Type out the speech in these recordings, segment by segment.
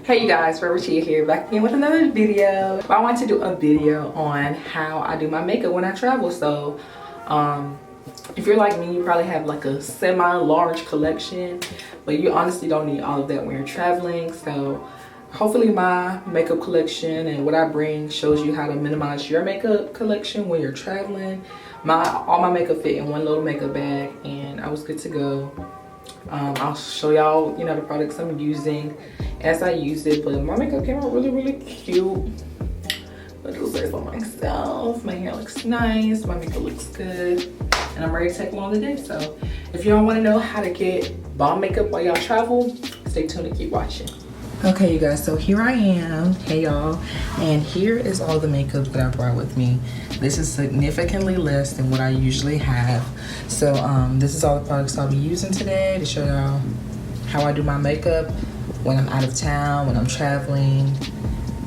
Hey you guys, Forever Chia here, back again with another video. I want to do a video on how I do my makeup when I travel. So if you're like me, you probably have like a semi-large collection, but you honestly don't need all of that when you're traveling. So hopefully my makeup collection and what I bring shows you how to minimize your makeup collection when you're traveling. All my makeup fit in one little makeup bag and I was good to go. I'll show y'all, the products I'm using as I use it, but my makeup came out really cute. I do say so myself. My hair looks nice, my makeup looks good, and I'm ready to take along the day. So if y'all want to know how to get bomb makeup while y'all travel, stay tuned and keep watching. Okay you guys, so here I am. Hey y'all, and here is all the makeup that I brought with me. This is significantly less than what I usually have. So this is all the products I'll be using today to show y'all how I do my makeup when I'm out of town, when I'm traveling,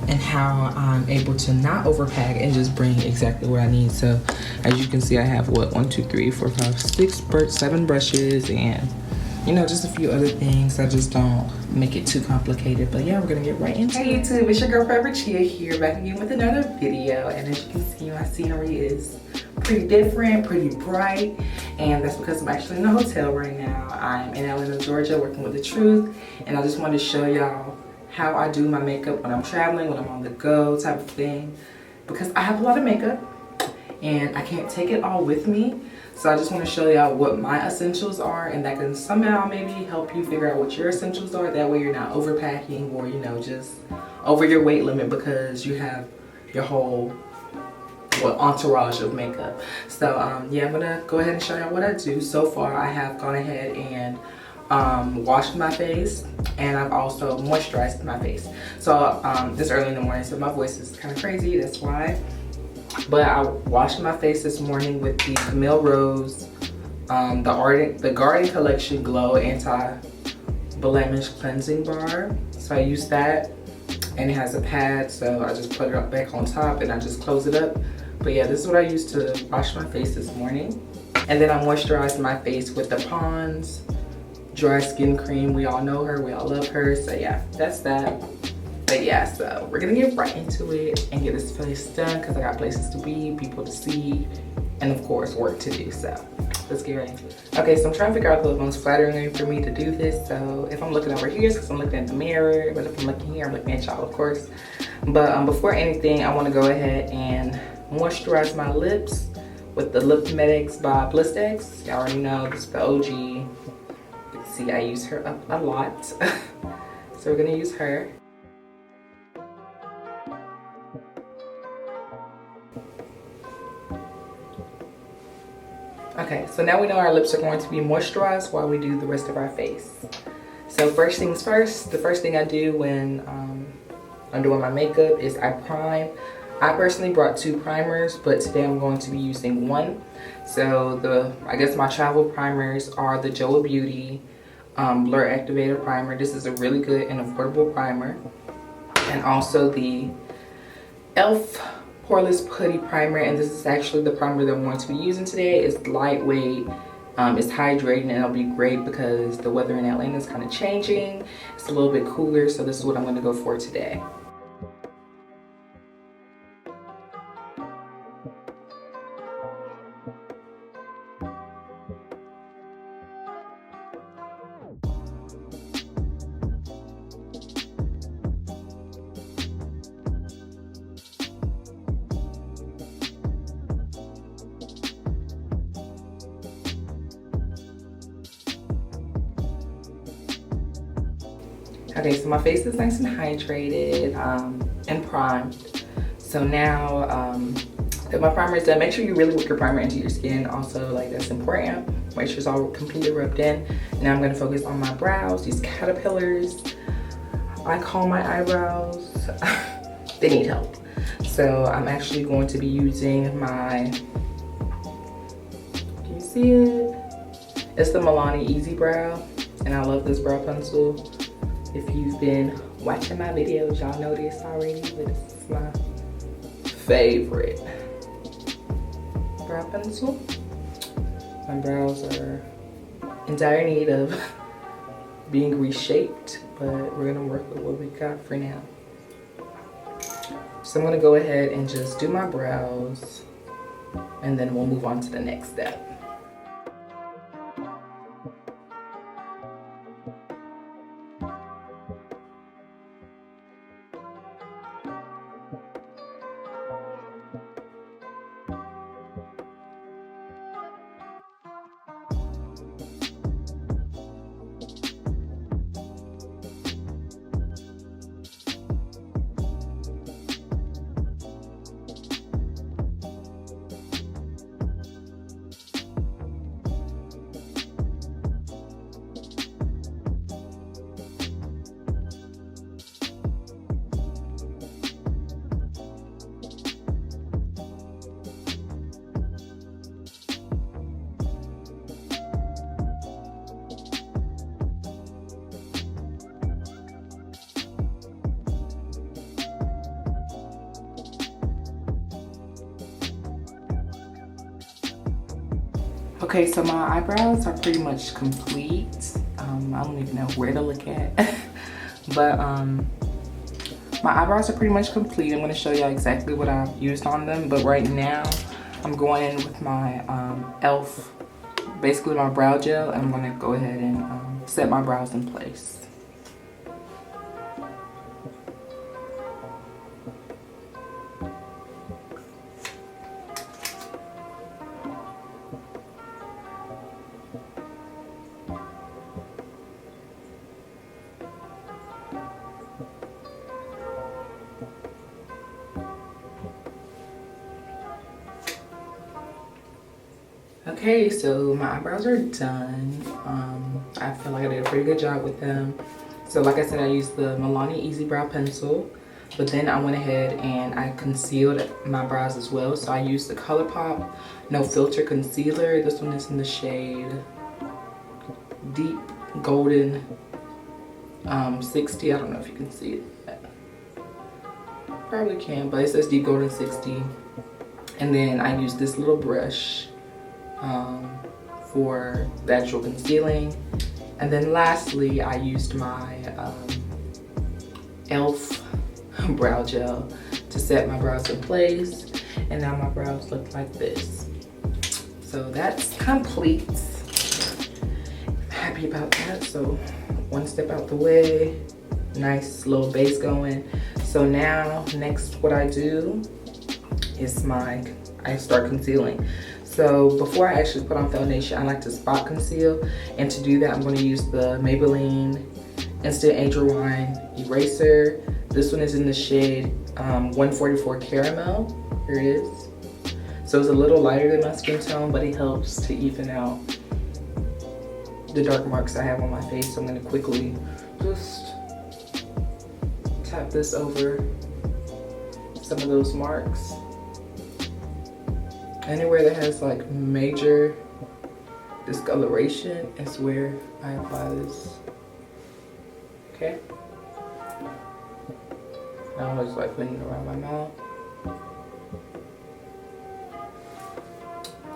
and how I'm able to not overpack and just bring exactly what I need. So as you can see, I have what, 1, 2, 3, 4, 5, 6, 7 brushes and just a few other things. I just don't make it too complicated. But yeah, we're gonna get right into it. Hey YouTube, it's your girl Forever Chia here, back again with another video. And as you can see, my scenery is pretty different, pretty bright, and that's because I'm actually in a hotel right now. I'm in Atlanta, Georgia, working with The Truth, and I just wanted to show y'all how I do my makeup when I'm traveling, when I'm on the go type of thing, because I have a lot of makeup and I can't take it all with me. So I just want to show y'all what my essentials are, and that can somehow maybe help you figure out what your essentials are. That way you're not overpacking or just over your weight limit because you have your whole entourage of makeup. So yeah, I'm gonna go ahead and show y'all what I do. So far I have gone ahead and washed my face, and I've also moisturized my face. So this early in the morning, so my voice is kind of crazy, that's why. But I washed my face this morning with the Camille Rose, the Garden Collection Glow Anti-Blemish Cleansing Bar. So I used that, and it has a pad, so I just put it up back on top and I just close it up. But yeah, this is what I used to wash my face this morning. And then I moisturized my face with the Pond's Dry Skin Cream. We all know her, we all love her. So yeah, that's that. But yeah, so we're gonna get right into it and get this face done because I got places to be, people to see, and of course work to do. So let's get right into it. Okay, so I'm trying to figure out the most flattering way for me to do this. So if I'm looking over here, it's because I'm looking at the mirror, but if I'm looking here, I'm looking at y'all, of course. But before anything, I want to go ahead and moisturize my lips with the Lip Medics by Blistex. Y'all already know this is the OG. You can see I use her up a lot. So we're gonna use her. Okay, so now we know our lips are going to be moisturized while we do the rest of our face. So first things first, the first thing I do when I'm doing my makeup is I prime. I personally brought 2 primers, but today I'm going to be using 1. So I guess my travel primers are the JOAH Beauty Blur Activator Primer. This is a really good and affordable primer. And also the e.l.f. Poreless Putty Primer, and this is actually the primer that I'm going to be using today. It's lightweight, it's hydrating, and it'll be great because the weather in Atlanta is kind of changing. It's a little bit cooler, so this is what I'm going to go for today. Okay, so my face is nice and hydrated and primed. So now that my primer is done, make sure you really work your primer into your skin. Also, like, that's important. Make sure it's all completely rubbed in. Now I'm gonna focus on my brows, these caterpillars. I call my eyebrows. They need help. So I'm actually going to be using my, can you see it? It's the MILANI EASYBROW, and I love this brow pencil. If you've been watching my videos, y'all know this already, but this is my favorite brow pencil. My brows are in dire need of being reshaped, but we're gonna work with what we got for now. So I'm gonna go ahead and just do my brows, and then we'll move on to the next step. Okay, so my eyebrows are pretty much complete. I don't even know where to look at. But my eyebrows are pretty much complete. I'm going to show y'all exactly what I've used on them. But right now, I'm going in with my e.l.f. basically my brow gel. And I'm going to go ahead and set my brows in place. Okay, so my eyebrows are done. I feel like I did a pretty good job with them. So like I said, I used the MILANI EASYBROW pencil, but then I went ahead and I concealed my brows as well. So I used the ColourPop No Filter Concealer. This one is in the shade Deep Golden 60. I don't know if you can see it. Probably can, but it says Deep Golden 60. And then I used this little brush for the actual concealing. And then lastly, I used my e.l.f. brow gel to set my brows in place. And now my brows look like this. So that's complete. I'm happy about that. So one step out the way, nice little base going. So now next what I do is I start concealing. So before I actually put on foundation, I like to spot conceal. And to do that, I'm going to use the Maybelline Instant Age Rewind Eraser. This one is in the shade 144 Caramel. Here it is. So it's a little lighter than my skin tone, but it helps to even out the dark marks I have on my face. So I'm going to quickly just tap this over some of those marks. Anywhere that has like major discoloration is where I apply this. Okay. Now I'm just like putting it around my mouth.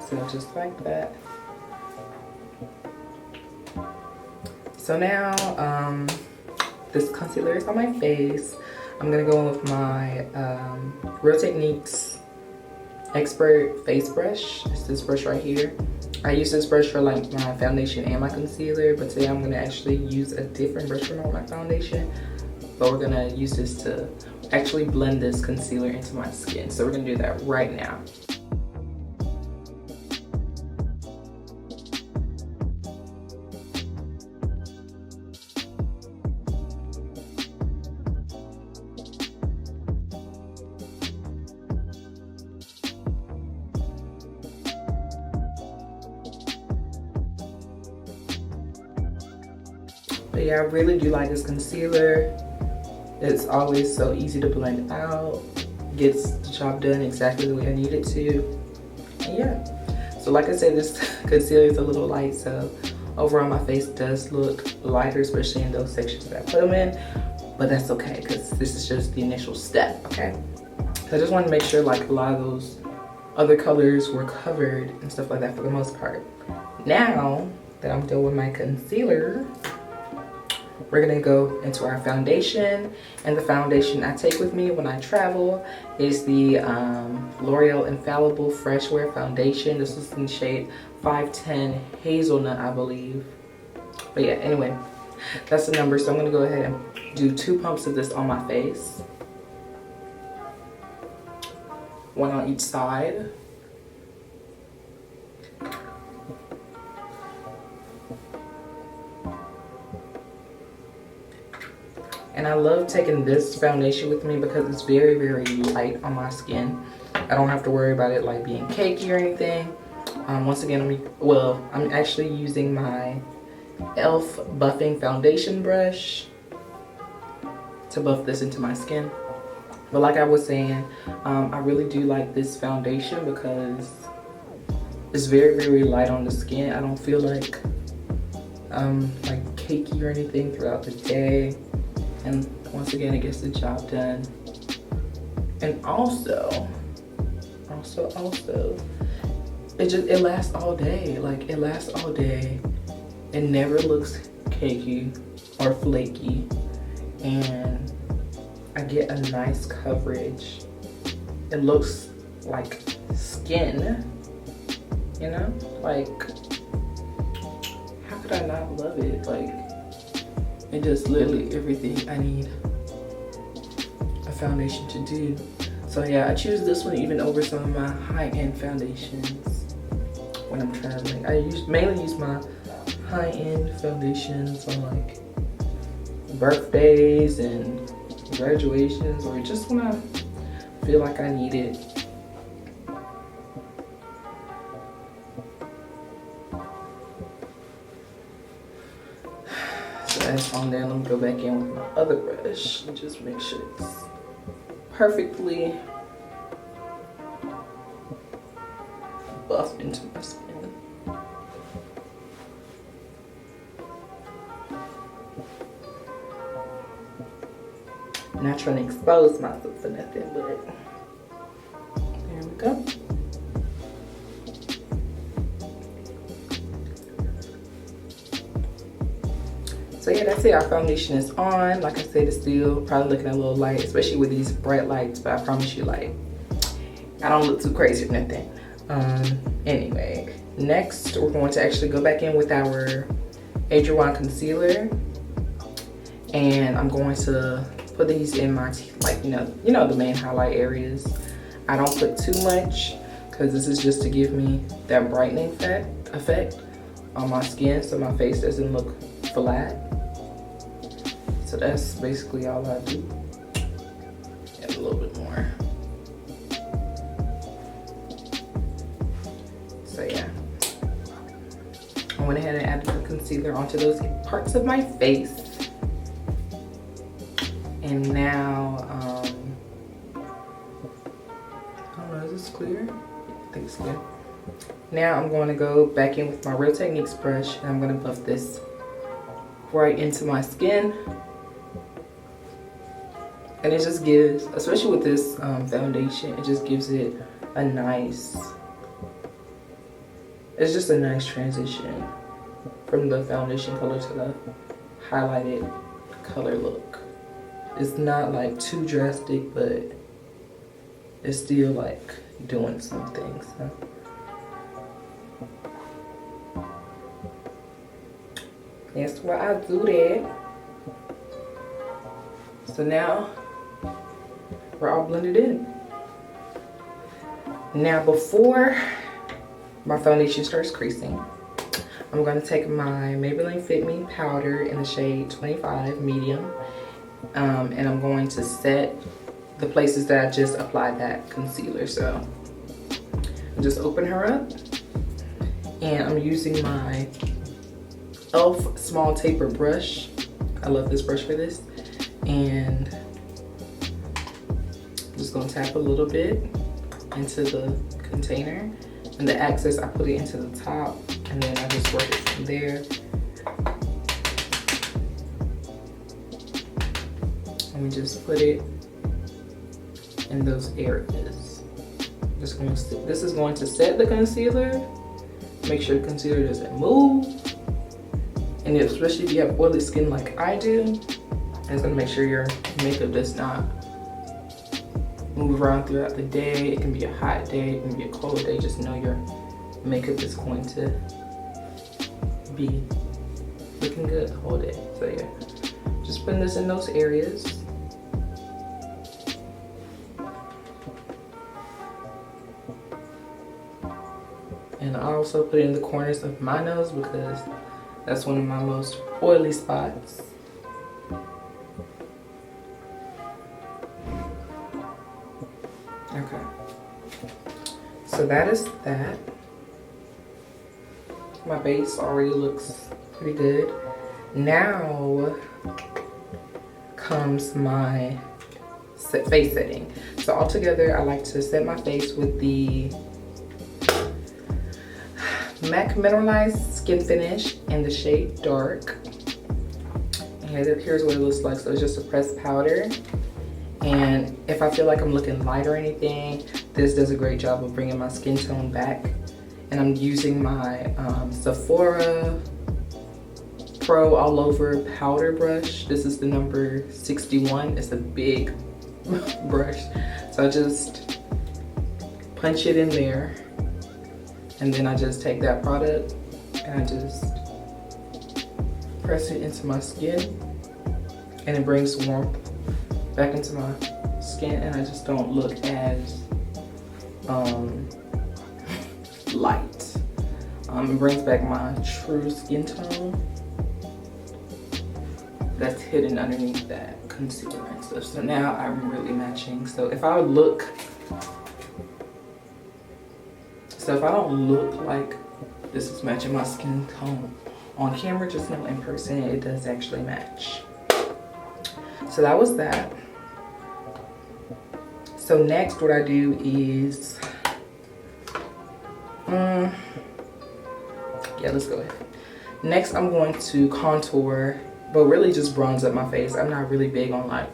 So just like that. So now this concealer is on my face. I'm gonna go in with my Real Techniques Expert face brush. It's this brush right here. I use this brush for like my foundation and my concealer, but today I'm gonna actually use a different brush for my foundation. But we're gonna use this to actually blend this concealer into my skin. So we're gonna do that right now. But yeah, I really do like this concealer. It's always so easy to blend out. Gets the job done exactly the way I need it to. And yeah. So like I said, this concealer is a little light, so overall my face does look lighter, especially in those sections that I put them in. But that's okay, because this is just the initial step, okay? So I just wanted to make sure like a lot of those other colors were covered and stuff like that for the most part. Now that I'm done with my concealer, we're gonna go into our foundation. And the foundation I take with me when I travel is the L'Oreal Infallible Fresh Wear Foundation. This is in shade 510 Hazelnut, I believe. But yeah, anyway, that's the number. So I'm gonna go ahead and do 2 pumps of this on my face. 1 on each side. And I love taking this foundation with me because it's very, very light on my skin. I don't have to worry about it like being cakey or anything. Once again, I'm actually using my e.l.f. buffing foundation brush to buff this into my skin. But like I was saying, I really do like this foundation because it's very, very light on the skin. I don't feel like cakey or anything throughout the day. And once again, it gets the job done. And also, it lasts all day. Like, it lasts all day. It never looks cakey or flaky. And I get a nice coverage. It looks like skin, you know? Like, how could I not love it? Like, it does literally everything I need a foundation to do. So yeah, I choose this one even over some of my high-end foundations when I'm traveling. I mainly use my high-end foundations on like birthdays and graduations, or just when I feel like I need it. That's on there. Let me go back in with my other brush and just make sure it's perfectly buffed into my skin. Not trying to expose myself for nothing, but there we go. So yeah, that's it. Our foundation is on. Like I said, it's still probably looking a little light, especially with these bright lights, but I promise you, like, I don't look too crazy or nothing. Anyway, next we're going to actually go back in with our JOAH concealer, and I'm going to put these in my like, you know the main highlight areas. I don't put too much because this is just to give me that brightening effect on my skin, so my face doesn't look flat. So that's basically all I do. Add a little bit more. So yeah, I went ahead and added the concealer onto those parts of my face. And now, I don't know, is this clear? I think it's clear. Now I'm going to go back in with my Real Techniques brush, and I'm going to buff this right into my skin. And it just gives, especially with this foundation, it just gives it a nice, it's just a nice transition from the foundation color to the highlighted color look. It's not like too drastic, but it's still like doing something. So that's why I do that. So now we're all blended in. Now before my foundation starts creasing, I'm going to take my Maybelline Fit Me powder in the shade 25 medium, and I'm going to set the places that I just applied that concealer. So I'll just open her up, and I'm using my e.l.f. small taper brush. I love this brush for this. And I'm just gonna tap a little bit into the container, and the excess I put it into the top, and then I just work it from there. And we just put it in those areas. This is going to set the concealer, make sure the concealer doesn't move. And And especially if you have oily skin like I do, it's gonna make sure your makeup does not move around throughout the day. It can be a hot day, it can be a cold day. Just know your makeup is going to be looking good the whole day. So yeah, just putting this in those areas. And I also put it in the corners of my nose because that's one of my most oily spots. Okay, so that is that. My base already looks pretty good. Now comes my face setting. So altogether, I like to set my face with the MAC Mineralized Skin Finish in the shade Dark. And here's what it looks like. So it's just a pressed powder. And if I feel like I'm looking light or anything, this does a great job of bringing my skin tone back. And I'm using my Sephora Pro All Over Powder Brush. This is the number 61. It's a big brush. So I just punch it in there. And then I just take that product and I just press it into my skin. And it brings warmth back into my skin, and I just don't look as light. It brings back my true skin tone that's hidden underneath that concealer and stuff. So now I'm really matching. So if I don't look like this is matching my skin tone on camera, just know in person it does actually match. So that was that. So next what I do is, yeah, let's go ahead. Next I'm going to contour, but really just bronze up my face. I'm not really big on like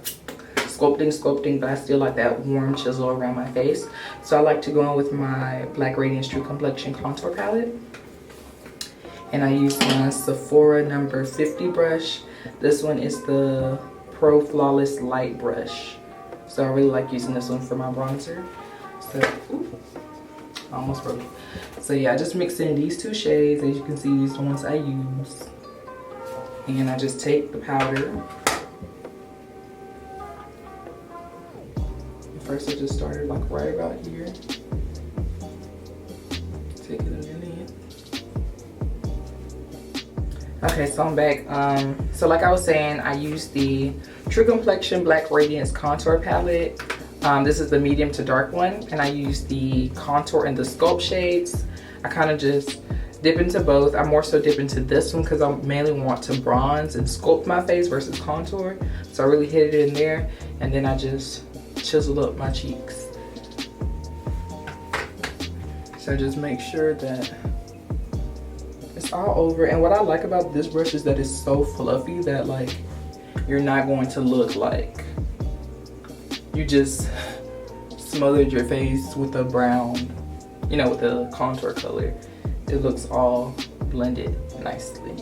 sculpting, but I still like that warm chisel around my face. So I like to go in with my Black Radiance True Complexion Contour Palette. And I use my Sephora number 50 brush. This one is the Pro Flawless Light Brush. So I really like using this one for my bronzer. So, ooh, I almost broke it. So yeah, I just mix in these two shades. As you can see, these are the ones I use. And I just take the powder. First I just started like right about here. Take it in there. Okay, so I'm back. So like I was saying, I use the True Complexion Black Radiance Contour Palette. This is the medium to dark one, and I use the contour and the sculpt shades. I kind of just dip into both. I more so dip into this one because I mainly want to bronze and sculpt my face versus contour. So I really hit it in there, and then I just chisel up my cheeks. So just make sure that it's all over. And what I like about this brush is that it's so fluffy that like you're not going to look like you just smothered your face with a brown, you know, with a contour color. It looks all blended nicely.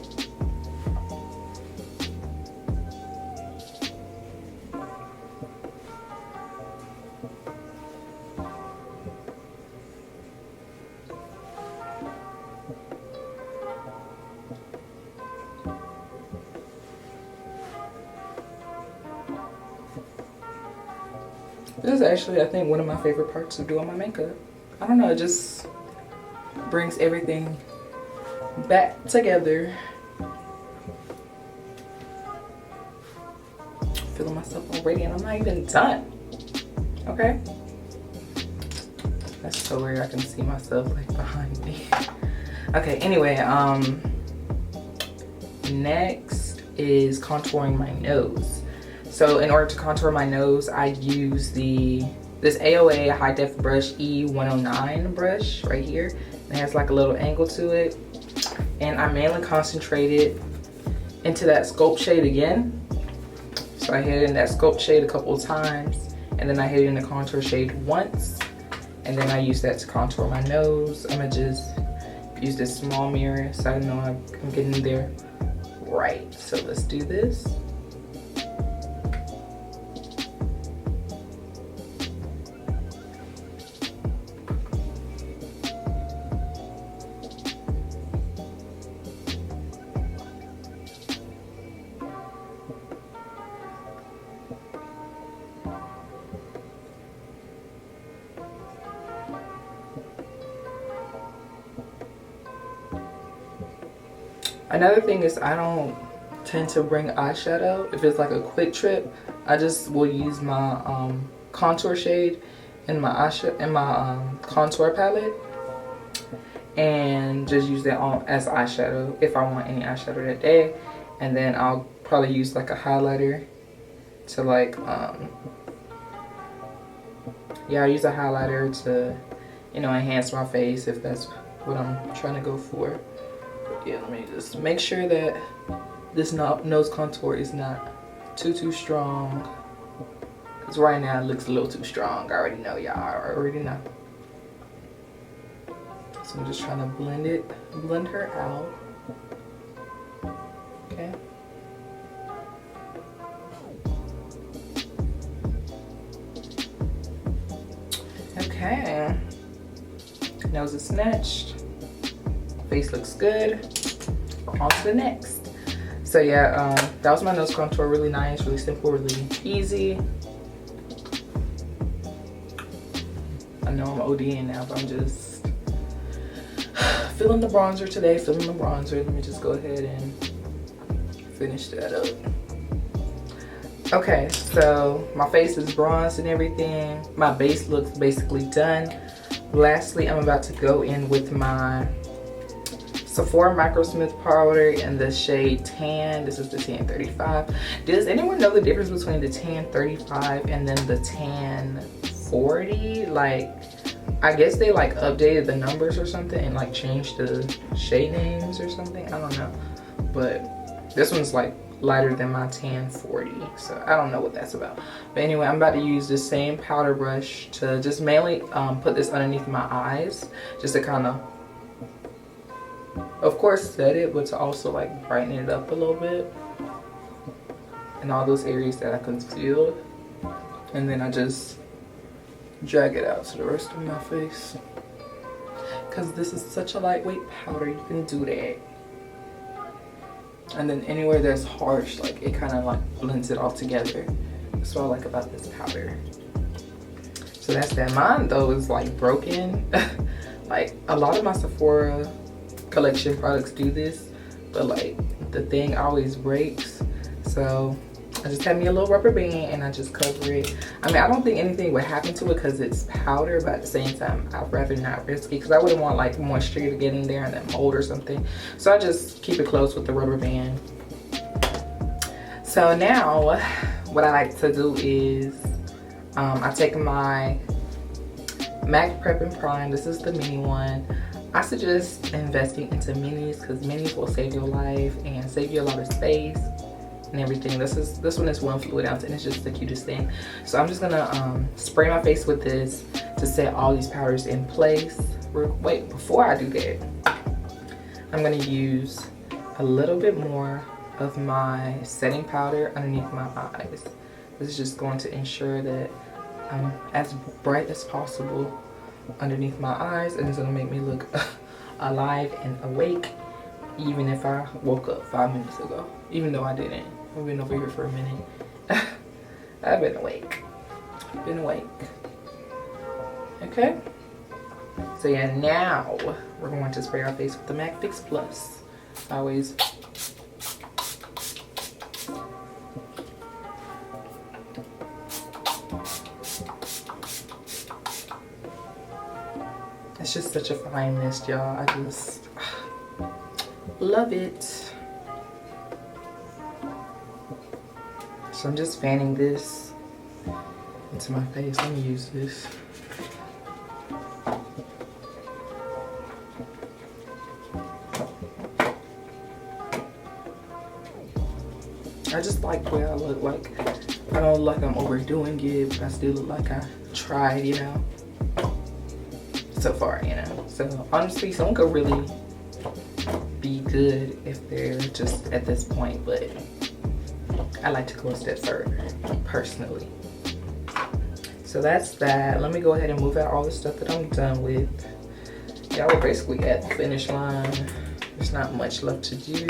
This is actually, I think, one of my favorite parts of doing my makeup. I don't know, it just brings everything back together. Feeling myself already, and I'm not even done. Okay? That's so weird, I can see myself like behind me. Okay, anyway, next is contouring my nose. So in order to contour my nose, I use this AOA High Def Brush E109 brush right here. It has like a little angle to it. And I mainly concentrated into that sculpt shade again. So I hit it in that sculpt shade a couple of times. And then I hit it in the contour shade once. And then I use that to contour my nose. I'm gonna just use this small mirror so I know I'm getting there right. So let's do this. Another thing is I don't tend to bring eyeshadow. If it's like a quick trip, I just will use my contour shade in my eyeshadow in my contour palette and just use that on as eyeshadow if I want any eyeshadow that day. And then I'll probably use like a highlighter to like yeah, I'll use a highlighter to, you know, enhance my face if that's what I'm trying to go for. Yeah, let me just make sure that this nose contour is not too strong, because right now it looks a little too strong. I already know, y'all. I already know. So I'm just trying to blend her out. Okay. Okay. Nose is snatched. Face looks good. On to the next. So yeah, that was my nose contour. Really nice, really simple, really easy. I know I'm ODing now, but I'm just feeling the bronzer today. Feeling the bronzer. Let me just go ahead and finish that up. Okay, so my face is bronzed and everything. My base looks basically done. Lastly, I'm about to go in with my Sephora MicroSmooth powder in the shade Tan. This is the Tan 35. Does anyone know the difference between the Tan 35 and then the Tan 40? Like, I guess they like updated the numbers or something and like changed the shade names or something. I don't know. But this one's like lighter than my Tan 40. So I don't know what that's about. But anyway, I'm about to use the same powder brush to just mainly put this underneath my eyes. Just to kind of course set it, but to also like brighten it up a little bit in all those areas that I concealed. And then I just drag it out to the rest of my face, because this is such a lightweight powder, you can do that. And then anywhere that's harsh, like it kind of like blends it all together. That's what I like about this powder. So that's that. Mine though is like broken. Like a lot of my Sephora collection products do this, but like the thing always breaks. So I just have me a little rubber band and I just cover it. I mean, I don't think anything would happen to it because it's powder, but at the same time I'd rather not risk it, because I wouldn't want like moisture to get in there and then mold or something. So I just keep it closed with the rubber band. So now what I like to do is I take my MAC Prep and Prime. This is the mini one. I suggest investing into minis because minis will save your life and save you a lot of space and everything. This one is 1 fluid ounce and it's just the cutest thing. So I'm just gonna spray my face with this to set all these powders in place. Wait, before I do that, I'm gonna use a little bit more of my setting powder underneath my eyes. This is just going to ensure that I'm as bright as possible underneath my eyes, and it's gonna make me look alive and awake, even if I woke up 5 minutes ago, even though I didn't. I've been over here for a minute. I've been awake. Okay, so yeah, now we're going to spray our face with the MAC Fix Plus. Always it's just such a fine mist, y'all. I just love it. So I'm just fanning this into my face. Let me use this. I just like the way I look. Like, I don't look like I'm overdoing it, but I still look like I tried, you know, so far, you know. So honestly, someone could really be good if they're just at this point, but I like to go a step further personally. So that's that. Let me go ahead and move out all the stuff that I'm done with. Y'all, we're basically at the finish line. There's not much left to do.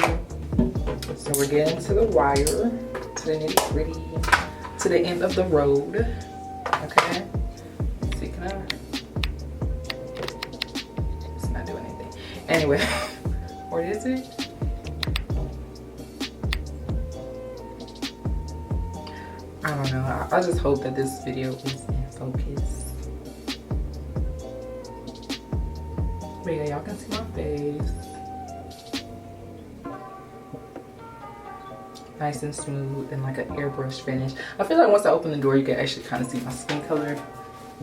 So we're getting to the wire, to the nitty gritty, to the end of the road. Okay. Let's see, can I? It's not doing anything. Anyway, or is it? I don't know. I just hope that this video is in focus. But yeah, y'all can see my face. Nice and smooth and like an airbrush finish. I feel like once I open the door, you can actually kind of see my skin color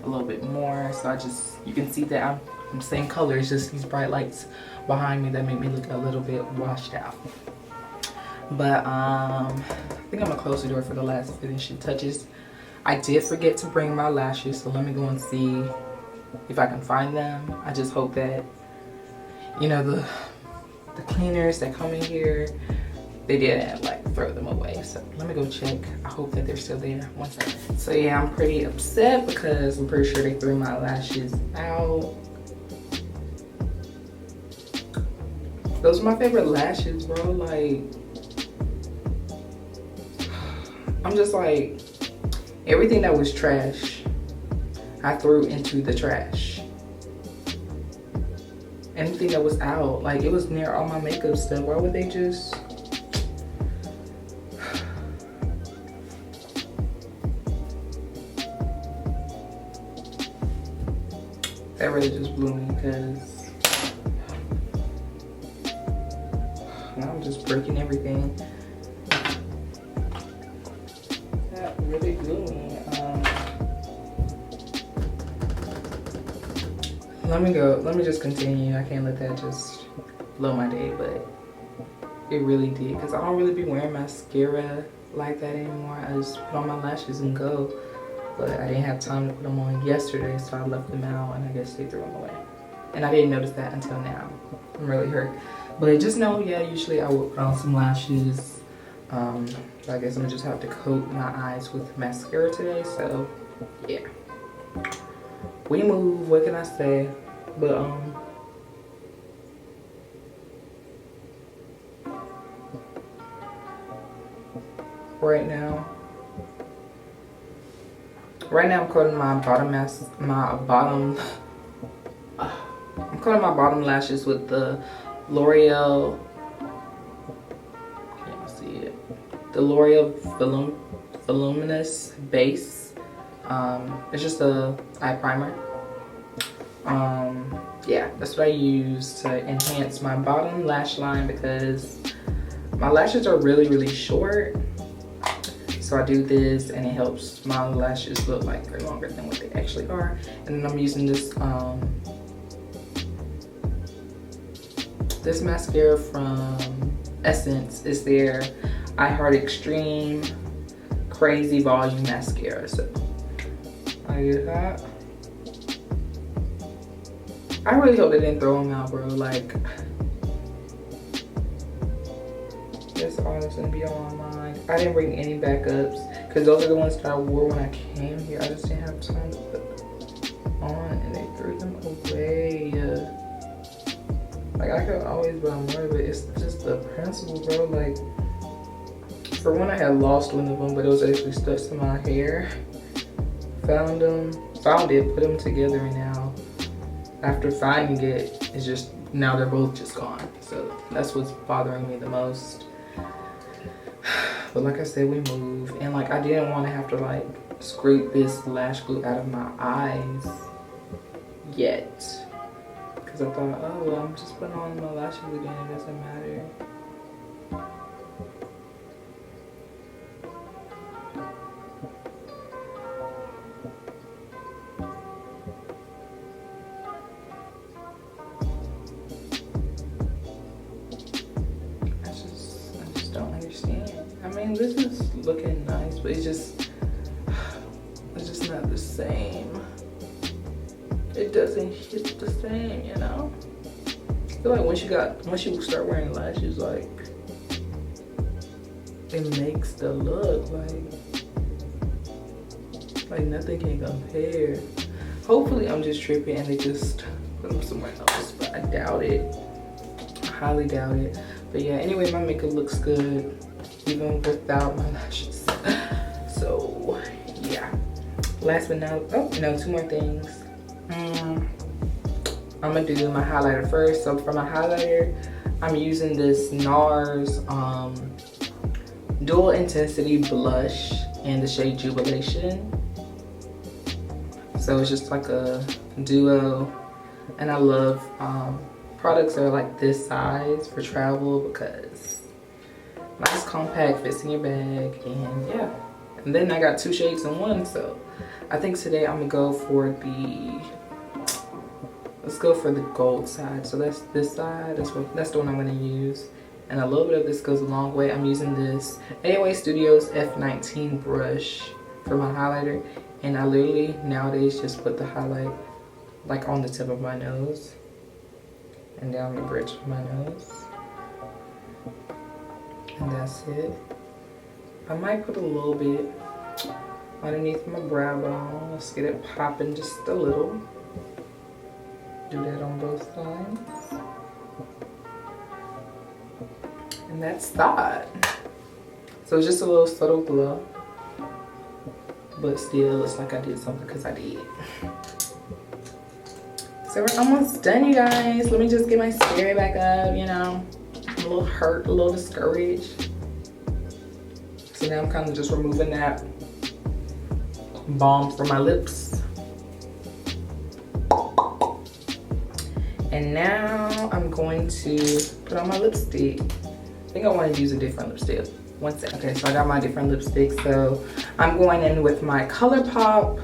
a little bit more. So you can see that I'm the same color. It's just these bright lights behind me that make me look a little bit washed out. But I think I'm gonna close the door for the last finishing touches. I did forget to bring my lashes, so let me go and see if I can find them. I just hope that, you know, the cleaners that come in here, they didn't like throw them away. So let me go check. I hope that they're still there. One second. So yeah, I'm pretty upset because I'm pretty sure they threw my lashes out. Those are my favorite lashes, bro. Like, I'm just like, everything that was trash, I threw into the trash. Anything that was out, like it was near all my makeup stuff. Why would they just? That really just blew me because now I'm just breaking everything. That really blew me. Let me just continue. I can't let that just blow my day, but it really did because I don't really be wearing mascara like that anymore. I just put on my lashes and go. But I didn't have time to put them on yesterday, so I left them out and I guess they threw them away. And I didn't notice that until now. I'm really hurt. But just know, yeah, usually I would put on some lashes. So I guess I'm gonna just have to coat my eyes with mascara today, so yeah. We move, what can I say? But right now I'm coating my I'm coating my bottom lashes with the L'Oreal, can't see it, the L'Oreal Voluminous Base. It's just a eye primer. Yeah, that's what I use to enhance my bottom lash line because my lashes are really short. So I do this and it helps my lashes look like they're longer than what they actually are. And then I'm using this this mascara from Essence. Is their I Heart Extreme Crazy Volume Mascara. So I use that. I really hope they didn't throw them out, bro. Like, that's all that's gonna be on my mind. I didn't bring any backups because those are the ones that I wore when I came here. I just didn't have time to put on and they threw them away. Like, I could always buy more, but it's just the principle, bro. Like, for one, I had lost one of them, but it was actually stuck to my hair. Found it, put them together, and now after finding it, it's just, now they're both just gone. So that's what's bothering me the most. But like I said, we move, and like I didn't want to have to like scrape this lash glue out of my eyes yet, because I thought, oh well, I'm just putting on my lashes again, it doesn't matter. I mean, this is looking nice, but it's just not the same. It doesn't hit the same, you know? feel like once you start wearing lashes, like it makes the look like nothing can compare. Hopefully I'm just tripping and they just put them somewhere else, but I doubt it. I highly doubt it. But yeah, anyway, my makeup looks good even without my lashes. So yeah, last but not, oh no, 2 more things. I'm gonna do my highlighter first. So for my highlighter, I'm using this NARS dual intensity blush in the shade Jubilation. So it's just like a duo, and I love products that are like this size for travel because nice compact, fits in your bag, and yeah. And then I got 2 shades in one, so I think today I'm gonna go for let's go for the gold side. So that's this side, that's the one I'm gonna use. And a little bit of this goes a long way. I'm using this AOA Studios F19 brush for my highlighter. And I literally nowadays just put the highlight like on the tip of my nose and down the bridge of my nose. And that's it. I might put a little bit underneath my brow bone. Let's get it popping just a little. Do that on both sides. And that's that. So it's just a little subtle glow, but still it's like I did something because I did. So we're almost done, you guys. Let me just get my spirit back up, you know. I'm a little hurt, a little discouraged. So now I'm kind of just removing that balm from my lips. And now I'm going to put on my lipstick. I think I want to use a different lipstick. One second. Okay, so I got my different lipstick. So I'm going in with my ColourPop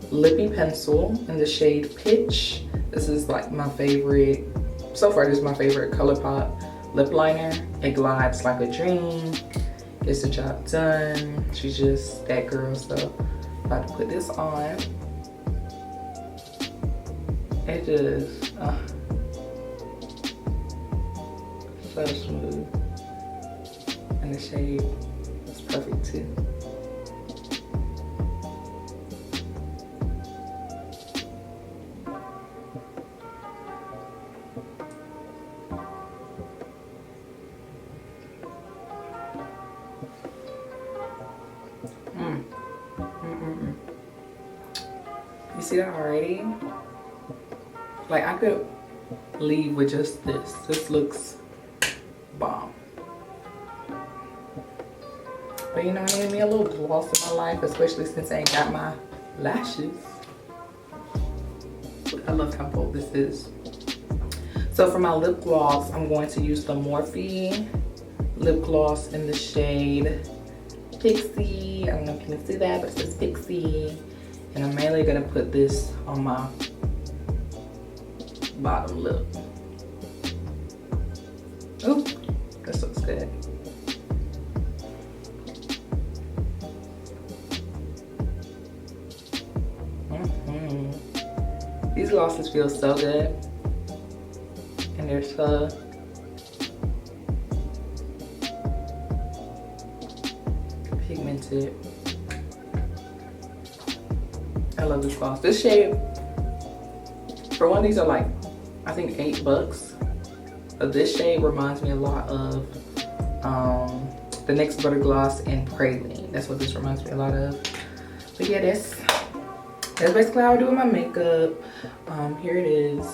Lippy Pencil in the shade Pitch. This is like my favorite, so far this is my favorite ColourPop lip liner. It glides like a dream. Gets the job done. She's just that girl. So I'm about to put this on. It just, so smooth. And the shade is perfect too. You see that already? Like I could leave with just this. This looks bomb. But you know, I need me a little gloss in my life, especially since I ain't got my lashes. I love how bold this is. So for my lip gloss, I'm going to use the Morphe lip gloss in the shade Pixie. I don't know if you can see that, but it says Pixie. And I'm mainly gonna put this on my bottom lip. Ooh, this looks good. These glosses feel so good, and they're so pigmented. I love this gloss. This shade, for one, these are like, I think $8. But this shade reminds me a lot of the NYX Butter Gloss and Praline. That's what this reminds me a lot of. But yeah, that's basically how I do my makeup. Here it is,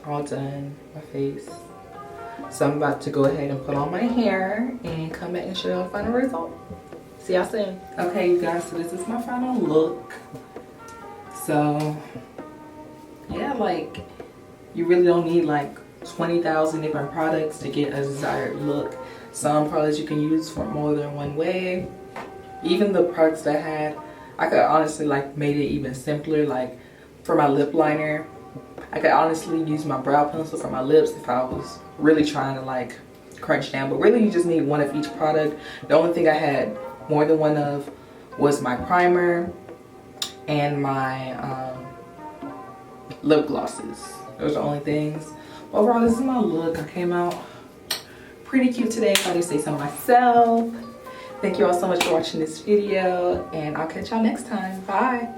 all done, my face. So I'm about to go ahead and put on my hair and come back and show y'all the final result. See y'all soon. Okay, you guys, so this is my final look. So yeah, like you really don't need like 20,000 different products to get a desired look. Some products you can use for more than one way. Even the products that I had, I could honestly like made it even simpler. Like for my lip liner, I could honestly use my brow pencil for my lips if I was really trying to like crunch down. But really you just need one of each product. The only thing I had more than one of was my primer and my lip glosses. Those are the only things. overall, this is my look. I came out pretty cute today, if I do say so myself. Thank you all so much for watching this video, and I'll catch y'all next time. Bye.